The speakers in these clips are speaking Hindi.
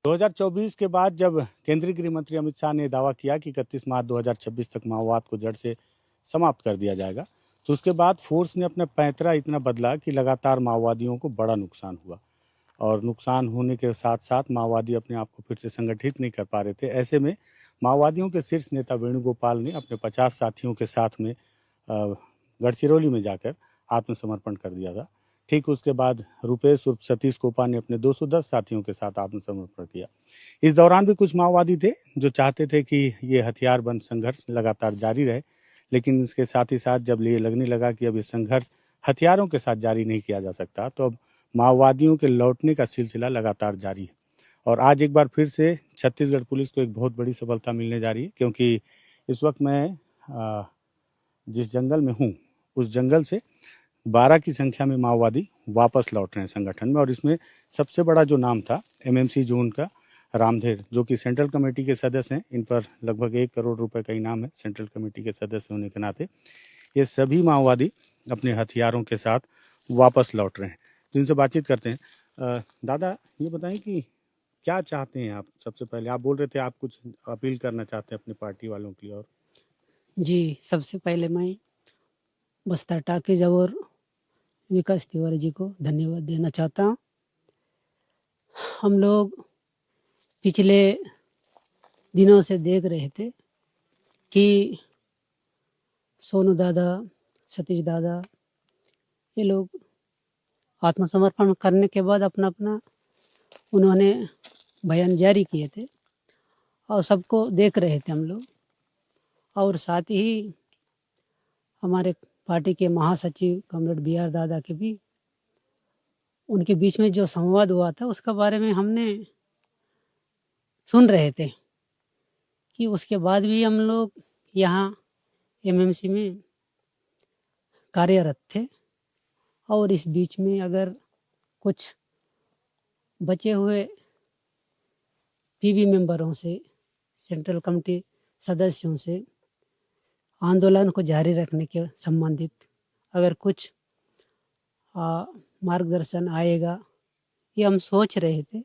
2024 के बाद जब केंद्रीय गृह मंत्री अमित शाह ने दावा किया कि 31 मार्च 2026 तक माओवाद को जड़ से समाप्त कर दिया जाएगा, तो उसके बाद फोर्स ने अपना पैंतरा इतना बदला कि लगातार माओवादियों को बड़ा नुकसान हुआ। और नुकसान होने के साथ साथ माओवादी अपने आप को फिर से संगठित नहीं कर पा रहे थे। ऐसे में माओवादियों के शीर्ष नेता वेणुगोपाल ने अपने 50 साथियों के साथ में गढ़चिरौली में जाकर आत्मसमर्पण कर दिया था। ठीक उसके बाद रुपेश उर्फ सतीश कोपा ने अपने 210 साथियों के साथ आत्मसमर्पण किया। इस दौरान भी कुछ माओवादी थे जो चाहते थे कि ये हथियारबंद संघर्ष लगातार जारी रहे, लेकिन इसके साथ ही साथ जब ये लगने लगा कि अब ये संघर्ष हथियारों के साथ जारी नहीं किया जा सकता, तो अब माओवादियों के लौटने का सिलसिला लगातार जारी है। और आज एक बार फिर से छत्तीसगढ़ पुलिस को एक बहुत बड़ी सफलता मिलने जा रही है, क्योंकि इस वक्त मैं जिस जंगल में हूँ उस जंगल से 12 की संख्या में माओवादी वापस लौट रहे हैं संगठन में। और इसमें सबसे बड़ा जो नाम था एमएमसी जोन का रामधेर, जो कि सेंट्रल कमेटी के सदस्य हैं। इन पर लगभग 1 करोड़ रुपए का इनाम है सेंट्रल कमेटी के सदस्य होने के नाते। ये सभी माओवादी अपने हथियारों के साथ वापस लौट रहे हैं। तो इनसे बातचीत करते हैं। दादा, ये बताएं कि क्या चाहते हैं आप? सबसे पहले आप बोल रहे थे आप कुछ अपील करना चाहते हैं अपने पार्टी वालों की। और जी, सबसे पहले मैं बस्तर टाकीज और विकास तिवारी जी को धन्यवाद देना चाहता हूँ। हम लोग पिछले दिनों से देख रहे थे कि सोनू दादा, सतीश दादा, ये लोग आत्मसमर्पण करने के बाद अपना अपना उन्होंने बयान जारी किए थे और सबको देख रहे थे हम लोग। और साथ ही हमारे पार्टी के महासचिव कॉमरेड BR दादा के भी उनके बीच में जो संवाद हुआ था उसका बारे में हमने सुन रहे थे कि उसके बाद भी हम लोग यहाँ MMC में कार्यरत थे। और इस बीच में अगर कुछ बचे हुए PB मेंबरों से, सेंट्रल कमेटी सदस्यों से आंदोलन को जारी रखने के संबंधित अगर कुछ मार्गदर्शन आएगा, ये हम सोच रहे थे,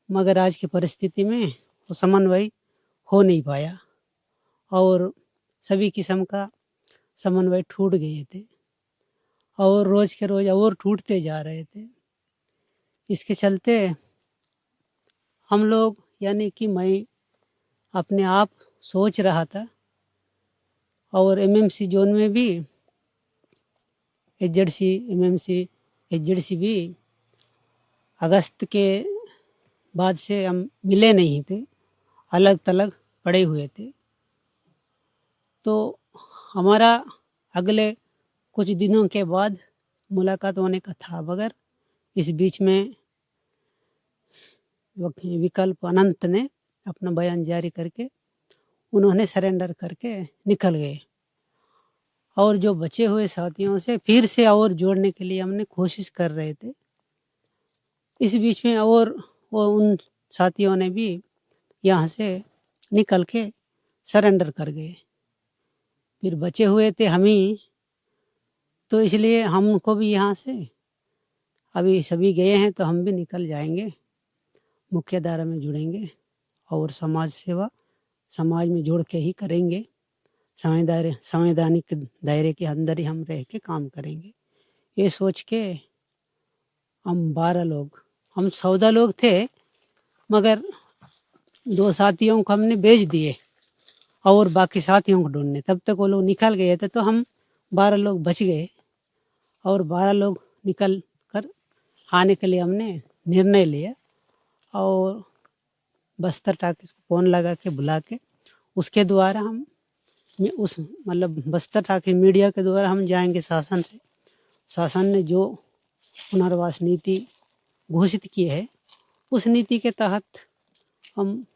मगर आज की परिस्थिति में वो समन्वय हो नहीं पाया और सभी किस्म का समन्वय टूट गए थे और रोज के रोज और टूटते जा रहे थे। इसके चलते हम लोग यानी कि मैं अपने आप सोच रहा था और MMC जोन में भी HZC भी अगस्त के बाद से हम मिले नहीं थे, अलग थलग पड़े हुए थे। तो हमारा अगले कुछ दिनों के बाद मुलाकात होने का था, मगर इस बीच में विकल्प अनंत ने अपना बयान जारी करके उन्होंने सरेंडर करके निकल गए। और जो बचे हुए साथियों से फिर से और जोड़ने के लिए हमने कोशिश कर रहे थे। इस बीच में और वो उन साथियों ने भी यहाँ से निकल के सरेंडर कर गए। फिर बचे हुए थे हम ही, तो इसलिए हमको भी यहाँ से अभी सभी गए हैं तो हम भी निकल जाएंगे, मुख्य धारा में जुड़ेंगे और समाज सेवा समाज में जोड़ के ही करेंगे। संवैधानिक दायरे के अंदर ही हम रह के काम करेंगे। ये सोच के हम 12 लोग, हम 14 लोग थे, मगर 2 साथियों को हमने भेज दिए और बाकी साथियों को ढूंढने। तब तक वो लोग निकल गए थे, तो हम 12 लोग बच गए और 12 लोग निकल कर आने के लिए हमने निर्णय लिया और बस्तर टाकीज को फोन लगा के बुला के उसके द्वारा हम उस मतलब बस्तर टाकीज मीडिया के द्वारा हम जाएंगे शासन से। शासन ने जो पुनर्वास नीति घोषित की है उस नीति के तहत हम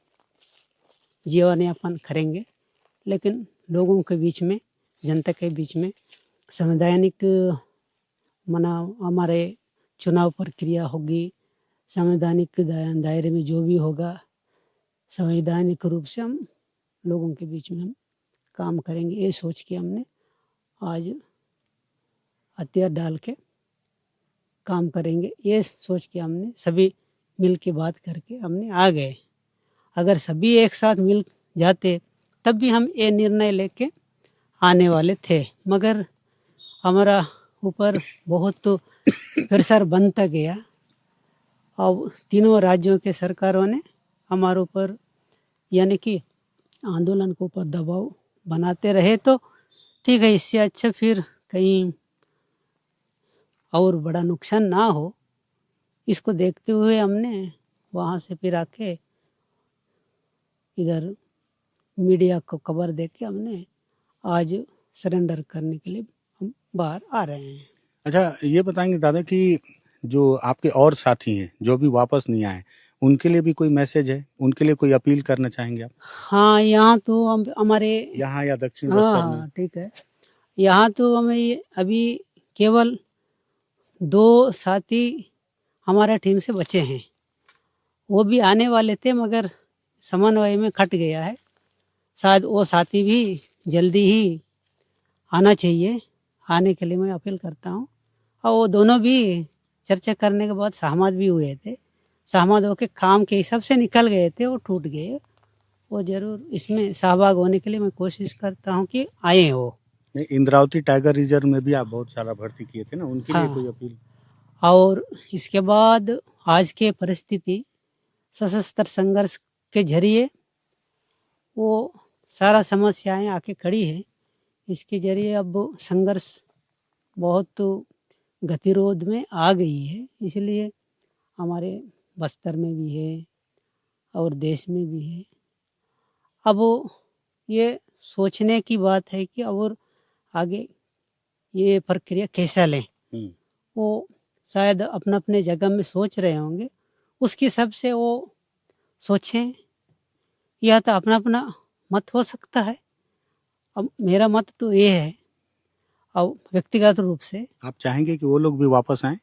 जीवन यापन करेंगे, लेकिन लोगों के बीच में, जनता के बीच में संवैधानिक हमारे चुनाव प्रक्रिया होगी, संवैधानिक दायरे में जो भी होगा, संवैधानिक रूप से हम लोगों के बीच में हम काम करेंगे। ये सोच के हमने आज हथियार डाल के काम करेंगे। ये सोच के हमने सभी मिल के बात करके हमने आ गए। अगर सभी एक साथ मिल जाते तब भी हम ये निर्णय लेके आने वाले थे, मगर हमारा ऊपर बहुत तो प्रेशर बनता गया। अब तीनों राज्यों के सरकारों ने हमारे ऊपर यानी कि आंदोलन के ऊपर दबाव बनाते रहे, तो ठीक है, इससे अच्छा फिर कहीं और बड़ा नुकसान ना हो, इसको देखते हुए हमने वहाँ से फिर आके इधर मीडिया को खबर दे के हमने आज सरेंडर करने के लिए हम बाहर आ रहे हैं। अच्छा, ये बताएंगे दादा कि जो आपके और साथी हैं जो भी वापस नहीं आए, उनके लिए भी कोई मैसेज है, उनके लिए कोई अपील करना चाहेंगे आप? हाँ, यहाँ तो हम हमारे यहाँ या दक्षिण हाँ बस्तर में? हाँ ठीक है, यहाँ तो हमें अभी केवल 2 साथी हमारा टीम से बचे हैं। वो भी आने वाले थे मगर समन्वय में खट गया है। शायद वो साथी भी जल्दी ही आना चाहिए। आने के लिए मैं अपील करता हूँ। और वो दोनों भी चर्चा करने के बाद सहमत भी हुए थे। सहमत होकर काम के हिसाब से निकल गए थे, वो टूट गए। वो जरूर इसमें सहभाग होने के लिए मैं कोशिश करता हूँ कि आए हो। नहीं, इंद्रावती टाइगर रिजर्व में भी आप बहुत सारा भर्ती किए थे ना, उनके लिए कोई हाँ, अपील? और इसके बाद आज के परिस्थिति सशस्त्र संघर्ष के जरिए वो सारा समस्याएं आके खड़ी है। इसके जरिए अब संघर्ष बहुत गतिरोध में आ गई है, इसलिए हमारे बस्तर में भी है और देश में भी है। अब ये सोचने की बात है कि और आगे ये प्रक्रिया कैसा लें। वो शायद अपना अपने जगह में सोच रहे होंगे, उसके हिसाब से वो सोचें। यह तो अपना अपना मत हो सकता है। अब मेरा मत तो ये है, अब व्यक्तिगत रूप से आप चाहेंगे कि वो लोग भी वापस आए?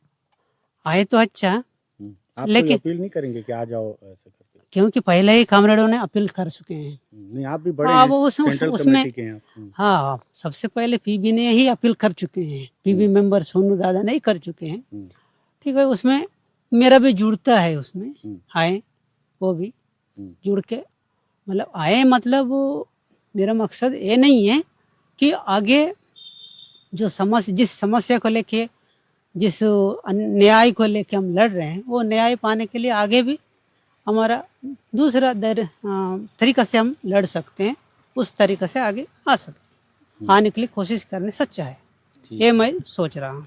आए तो अच्छा, आप कोई लेकिन अपील नहीं करेंगे कि आ जाओ ऐसे करके? क्योंकि पहले ही कामरेडों ने अपील कर चुके हैं। नहीं, आप भी बड़े अब हैं, सेंट्रल उसमें कमेटी के हैं आप। हाँ, सबसे पहले पीबी ने ही अपील कर चुके हैं। पीबी मेंबर सोनू दादा नहीं कर चुके हैं। ठीक है, उसमें मेरा भी जुड़ता है, उसमें आए वो भी जुड़ के मतलब आए। मतलब मेरा मकसद ये नहीं है कि आगे जो जिस समस्या को लेके, जिस न्याय को लेके हम लड़ रहे हैं, वो न्याय पाने के लिए आगे भी हमारा दूसरा तरीका से हम लड़ सकते हैं। उस तरीके से आगे आ सकते हैं, आने के लिए कोशिश करने सच्चा है, ये मैं सोच रहा हूँ।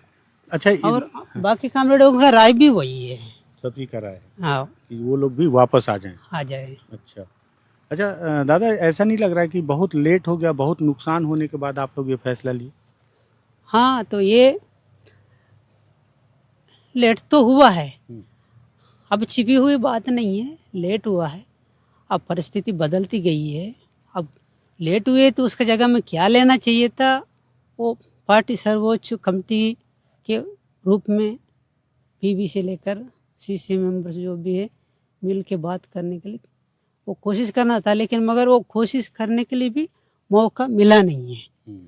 अच्छा, और बाकी कामरेडों का राय भी वही है, सभी का राय है हाँ, कि वो लोग भी वापस आ जाएं। आ जाए। अच्छा अच्छा, दादा ऐसा नहीं लग रहा है कि बहुत लेट हो गया, बहुत नुकसान होने के बाद आप लोग ये फैसला लिए? हाँ, तो ये लेट तो हुआ है, अब छिपी हुई बात नहीं है, लेट हुआ है। अब परिस्थिति बदलती गई है। अब लेट हुए तो उसके जगह में क्या लेना चाहिए था, वो पार्टी सर्वोच्च कमेटी के रूप में पीबी से लेकर सीसी मेंबर्स जो भी है मिल के बात करने के लिए वो कोशिश करना था, लेकिन मगर वो कोशिश करने के लिए भी मौका मिला नहीं है।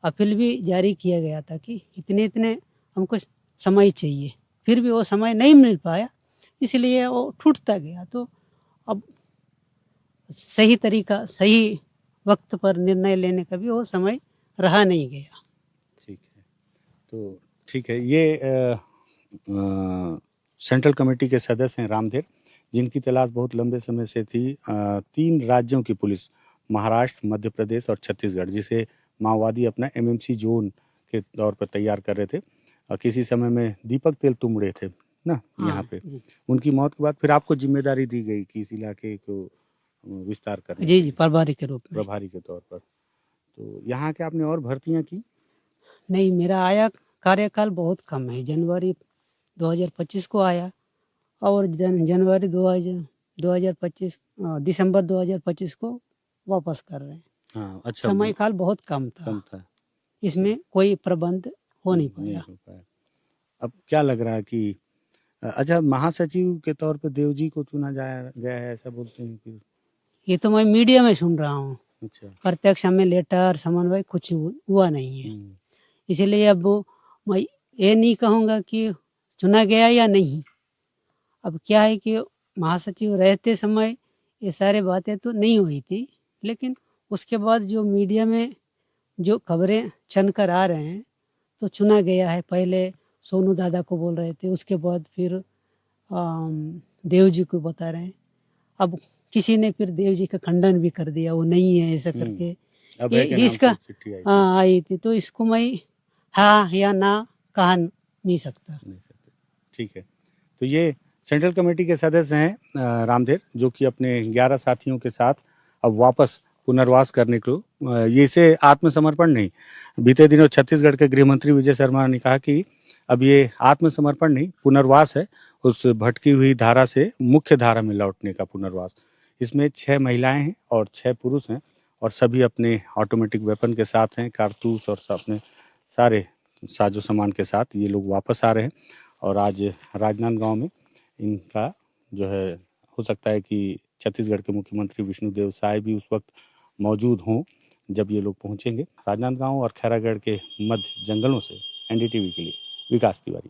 अपील भी जारी किया गया था कि इतने इतने हमको समय चाहिए, फिर भी वो समय नहीं मिल पाया, इसलिए वो टूटता गया। तो अब सही तरीका, सही वक्त पर निर्णय लेने का भी वो समय रहा नहीं गया। ठीक है, तो ठीक है। ये सेंट्रल कमेटी के सदस्य हैं रामधेर, जिनकी तलाश बहुत लंबे समय से थी। 3 राज्यों की पुलिस, महाराष्ट्र, मध्य प्रदेश और छत्तीसगढ़, जिसे माओवादी अपना एमएमसी जोन के तौर पर तैयार कर रहे थे। किसी समय में दीपक तेलतुंबड़े थे ना यहाँ पे, उनकी मौत के बाद फिर आपको जिम्मेदारी दी गई कि इस इलाके को विस्तार करने जी, प्रभारी के रूप में, प्रभारी के तौर पर। तो यहाँ के आपने और भर्तियाँ की? नहीं, मेरा आया कार्यकाल बहुत कम है। जनवरी 2025 को आया और जनवरी 2025 दिसंबर 2025 को वापस कर रहे हैं। हाँ, अच्छा, समय काल बहुत कम था। इसमें कोई प्रबंध हो नहीं पाया। अब क्या लग रहा है कि अच्छा, महासचिव के तौर पे देवजी को चुना गया है, ऐसा बोलते हैं कि? ये तो मैं मीडिया में सुन रहा हूँ। अच्छा, प्रत्यक्ष हमें लेटर समन्वय कुछ हुआ नहीं है, इसलिए अब मैं ये नहीं कहूँगा कि चुना गया या नहीं। अब क्या है कि महासचिव रहते समय ये सारी बातें तो नहीं हुई थी, लेकिन उसके बाद जो मीडिया में जो खबरें चल कर आ रहे हैं, तो चुना गया है। पहले सोनू दादा को बोल रहे थे, उसके बाद फिर देव जी को बता रहे हैं। अब किसी ने फिर देव जी का खंडन भी कर दिया, वो नहीं है ऐसा करके। अब ये है के नाम इसका से चिट्ठी आई थी। हाँ आई थी, तो इसको मैं हाँ या ना कहा नहीं सकता। नहीं सकते। ठीक है। तो ये सेंट्रल कमेटी के सदस्य हैं रामधेर, जो कि अपने 11 साथियों के साथ अब वापस पुनर्वास करने को ये इसे आत्मसमर्पण नहीं। बीते दिनों छत्तीसगढ़ के गृह मंत्री विजय शर्मा ने कहा कि अब ये आत्मसमर्पण नहीं, पुनर्वास है, उस भटकी हुई धारा से मुख्य धारा में लौटने का पुनर्वास। इसमें 6 महिलाएं हैं और 6 पुरुष हैं और सभी अपने ऑटोमेटिक वेपन के साथ हैं, कारतूस और अपने सारे साजो सामान के साथ ये लोग वापस आ रहे हैं। और आज राजनांदगांव में इनका जो है, हो सकता है कि छत्तीसगढ़ के मुख्यमंत्री विष्णुदेव साय भी उस वक्त मौजूद हों जब ये लोग पहुंचेंगे। राजनांदगांव और खैरागढ़ के मध्य जंगलों से एनडीटीवी के लिए विकास तिवारी।